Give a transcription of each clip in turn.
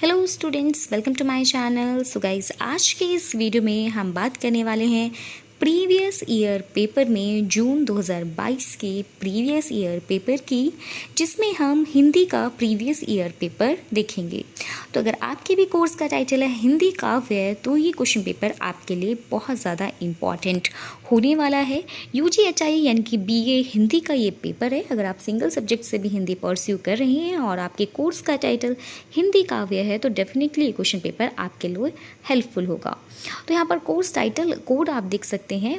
Hello students, welcome to my channel. So guys, आज के इस वीडियो में हम बात करने वाले हैं प्रीवियस ईयर पेपर में जून 2022 के प्रीवियस ईयर पेपर की, जिसमें हम हिंदी का प्रीवियस ईयर पेपर देखेंगे। तो अगर आपके भी कोर्स का टाइटल है हिंदी काव्य, तो ये क्वेश्चन पेपर आपके लिए बहुत ज़्यादा इम्पॉर्टेंट होने वाला है। UGHI यानी कि BA हिंदी का ये पेपर है। अगर आप सिंगल सब्जेक्ट से भी हिंदी परस्यू कर रहे हैं और आपके कोर्स का टाइटल हिंदी काव्य है, तो डेफिनेटली ये क्वेश्चन पेपर आपके लिए हेल्पफुल होगा। तो यहाँ पर कोर्स टाइटल कोड आप देख सकते हैं,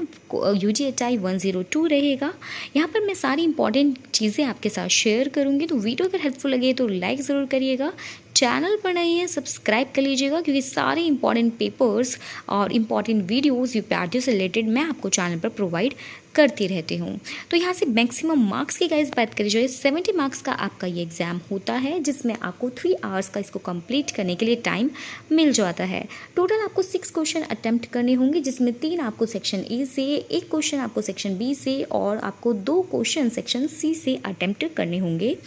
UGHI 102 रहेगा। यहाँ पर मैं सारी इंपॉर्टेंट चीज़ें आपके साथ शेयर करूँगी, तो वीडियो अगर हेल्पफुल लगे तो लाइक ज़रूर करिएगा। चैनल पर नए हैं सब्सक्राइब कर लीजिएगा, क्योंकि सारे इंपॉर्टेंट पेपर्स और इंपॉर्टेंट वीडियोस यूपीआरटी से रिलेटेड मैं आपको चैनल पर प्रोवाइड करती रहती हूँ। तो यहाँ से मैक्सिमम मार्क्स की गाइस बात करी जाए, 70 मार्क्स का आपका ये एग्ज़ाम होता है, जिसमें आपको 3 आवर्स का इसको कंप्लीट करने के लिए टाइम मिल जाता है। टोटल आपको 6 क्वेश्चन अटैम्प्ट करने होंगे, जिसमें 3 आपको सेक्शन ए से, 1 क्वेश्चन आपको सेक्शन बी से और आपको 2 क्वेश्चन सेक्शन सी से अटैम्प्ट करने होंगे।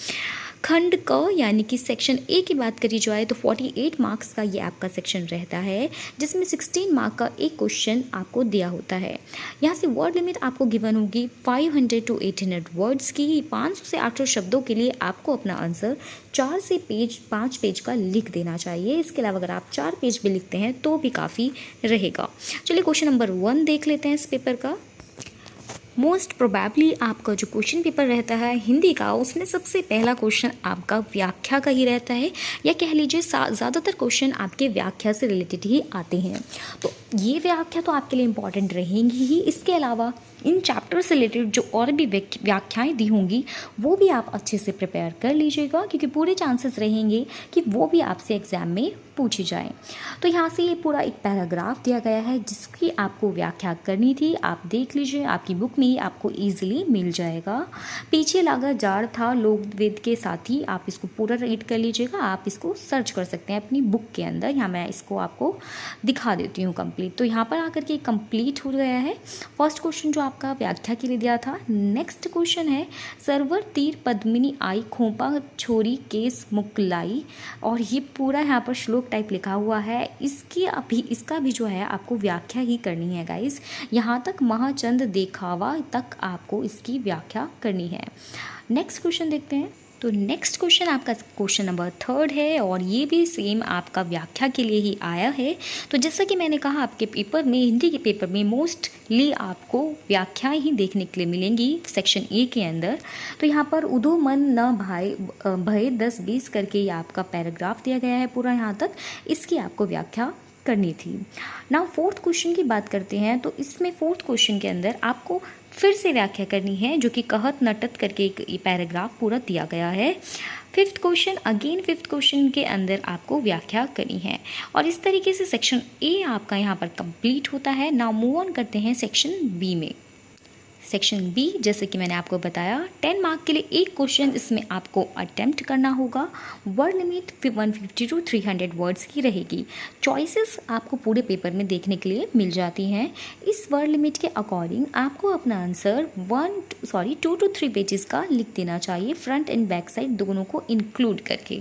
खंड क यानी कि सेक्शन ए की बात करी जाए तो 48 मार्क्स का ये आपका सेक्शन रहता है, जिसमें 16 मार्क का एक क्वेश्चन आपको दिया होता है। यहाँ से वर्ड लिमिट आपको गिवन होगी 500 to 800 वर्ड्स की। 500 से 800 शब्दों के लिए आपको अपना आंसर 4 से 5 पेज का लिख देना चाहिए। इसके अलावा अगर आप 4 पेज भी लिखते हैं तो भी काफ़ी रहेगा। चलिए क्वेश्चन नंबर 1 देख लेते हैं इस पेपर का। मोस्ट प्रोबेबली आपका जो क्वेश्चन पेपर रहता है हिंदी का, उसमें सबसे पहला क्वेश्चन आपका व्याख्या का ही रहता है, या कह लीजिए ज़्यादातर क्वेश्चन आपके व्याख्या से रिलेटेड ही आते हैं। तो ये व्याख्या तो आपके लिए इम्पॉर्टेंट रहेंगी ही। इसके अलावा इन चैप्टर से रिलेटेड जो और भी व्याख्याएं दी होंगी वो भी आप अच्छे से प्रिपेयर कर लीजिएगा, क्योंकि पूरे चांसेस रहेंगे कि वो भी आपसे एग्ज़ाम में पूछी जाए। तो यहाँ से ये पूरा एक पैराग्राफ दिया गया है जिसकी आपको व्याख्या करनी थी। आप देख लीजिए, आपकी बुक में ही आपको ईजिली मिल जाएगा। पीछे लगा जाड़ था लोकवेद के साथ ही आप इसको पूरा रीड कर लीजिएगा। आप इसको सर्च कर सकते हैं अपनी बुक के अंदर। यहाँ मैं इसको आपको दिखा देती हूँ कंप्लीट। तो यहाँ पर आकर के कंप्लीट हो गया है फर्स्ट क्वेश्चन जो आपका व्याख्या के लिए दिया था। नेक्स्ट क्वेश्चन है सरवर तीर पद्मिनी आई खोपा छोरी केस मुकलाई, और ये पूरा यहाँ पर श्लोक टाइप लिखा हुआ है। इसका भी जो है आपको व्याख्या ही करनी है गाइस। यहाँ तक महाचंद देखावा तक आपको इसकी व्याख्या करनी है। नेक्स्ट क्वेश्चन देखते हैं। तो नेक्स्ट क्वेश्चन आपका क्वेश्चन नंबर 3 है, और ये भी सेम आपका व्याख्या के लिए ही आया है। तो जैसा कि मैंने कहा, आपके पेपर में हिंदी के पेपर में मोस्टली आपको व्याख्याएं ही देखने के लिए मिलेंगी सेक्शन ए के अंदर। तो यहाँ पर उदो मन न भाई भय 10-20 करके ये आपका पैराग्राफ दिया गया है पूरा यहाँ तक। इसकी आपको व्याख्या करनी थी। नाउ फोर्थ क्वेश्चन की बात करते हैं। तो इसमें फोर्थ क्वेश्चन के अंदर आपको फिर से व्याख्या करनी है, जो कि कहत नटत करके एक पैराग्राफ पूरा दिया गया है। फिफ्थ क्वेश्चन के अंदर आपको व्याख्या करनी है, और इस तरीके से सेक्शन ए आपका यहाँ पर कंप्लीट होता है। नाउ मूव ऑन करते हैं सेक्शन बी में। सेक्शन बी, जैसे कि मैंने आपको बताया, 10 मार्क के लिए एक क्वेश्चन इसमें आपको अटेम्प्ट करना होगा। वर्ड लिमिट 150 to 300 वर्ड्स की रहेगी। चॉइसेस आपको पूरे पेपर में देखने के लिए मिल जाती हैं। इस वर्ड लिमिट के अकॉर्डिंग आपको अपना आंसर 2 to 3 पेजेस का लिख देना चाहिए, फ्रंट एंड बैक साइड दोनों को इंक्लूड करके।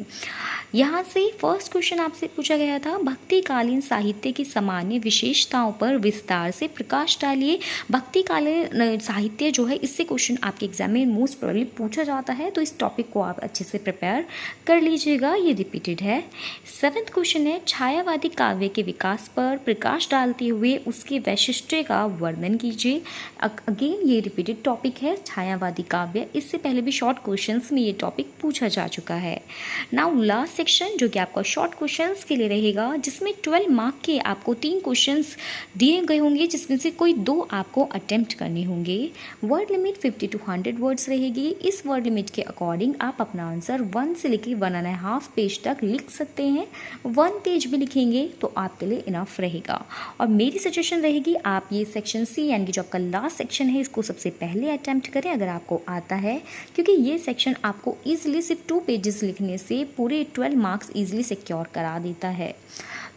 यहाँ से फर्स्ट क्वेश्चन आपसे पूछा गया था, भक्तिकालीन साहित्य की सामान्य विशेषताओं पर विस्तार से प्रकाश डालिए। भक्तिकालीन साहित्य जो है, इससे क्वेश्चन आपके एग्जाम में मोस्ट प्रोबेबली पूछा जाता है, तो इस टॉपिक को आप अच्छे से प्रिपेयर कर लीजिएगा, ये रिपीटेड है। 7th क्वेश्चन है, छायावादी काव्य के विकास पर प्रकाश डालते हुए उसके वैशिष्ट्य का वर्णन कीजिए। अगेन ये रिपीटेड टॉपिक है, छायावादी काव्य। इससे पहले भी शॉर्ट क्वेश्चंस में ये टॉपिक पूछा जा चुका है। नाउ लास्ट सेक्शन, जो कि आपका शॉर्ट क्वेश्चंस के लिए रहेगा, जिसमें 12 मार्क के आपको 3 क्वेश्चंस दिए गए होंगे, जिसमें से कोई 2 आपको अटेम्प्ट करने होंगे। वर्ड लिमिट 50 to 100 वर्ड्स रहेगी। इस वर्ड लिमिट के अकॉर्डिंग आप अपना आंसर 1 से लेकर 1.5 पेज तक लिख सकते हैं। 1 पेज भी लिखेंगे तो आपके लिए इनफ रहेगा। और मेरी सजेशन रहेगी, आप ये सेक्शन सी यानी कि जो आपका लास्ट सेक्शन है, इसको सबसे पहले अटेम्प्ट करें अगर आपको आता है, क्योंकि ये सेक्शन आपको ईजिली सिर्फ 2 पेजेस लिखने से पूरे 12 मार्क्स ईजिली सिक्योर करा देता है।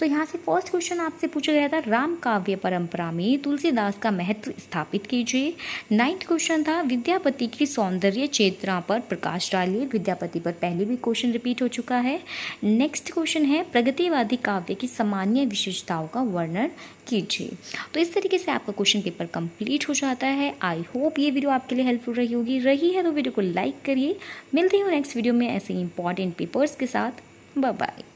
तो यहाँ से फर्स्ट क्वेश्चन आपसे पूछा गया था, राम काव्य परंपरा में तुलसीदास का महत्व स्थापित कीजिए। 9th क्वेश्चन था विद्यापति की सौंदर्य चेतना पर प्रकाश डालिए। विद्यापति पर पहले भी क्वेश्चन रिपीट हो चुका है। नेक्स्ट क्वेश्चन है प्रगतिवादी काव्य की सामान्य विशेषताओं का वर्णन कीजिए। तो इस तरीके से आपका क्वेश्चन पेपर कंप्लीट हो जाता है। आई होप ये वीडियो आपके लिए हेल्पफुल रही है तो वीडियो को लाइक करिए। मिलती हूँ नेक्स्ट वीडियो में ऐसे इंपॉर्टेंट पेपर्स के साथ। Bye bye.